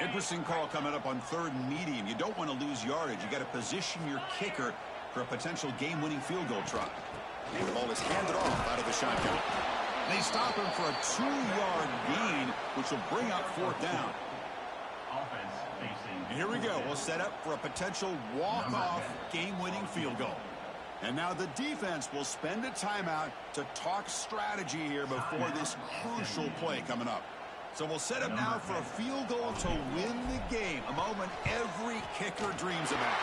Interesting call coming up on 3rd and medium. You don't want to lose yardage. You got to position your kicker for a potential game-winning field goal try. And the ball is handed off out of the shotgun. They stop him for a 2-yard gain, which will bring up 4th down. Offense facing. And here we go. We'll set up for a potential walk-off game-winning field goal. And now the defense will spend a timeout to talk strategy here before this crucial play coming up. So we'll set up now for a field goal to win the game, a moment every kicker dreams about.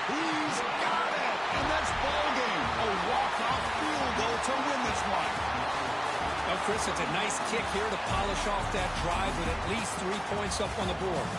He's got it, and that's ball game. A walk-off field goal to win this one. Well, Chris, it's a nice kick here to polish off that drive with at least 3 points up on the board.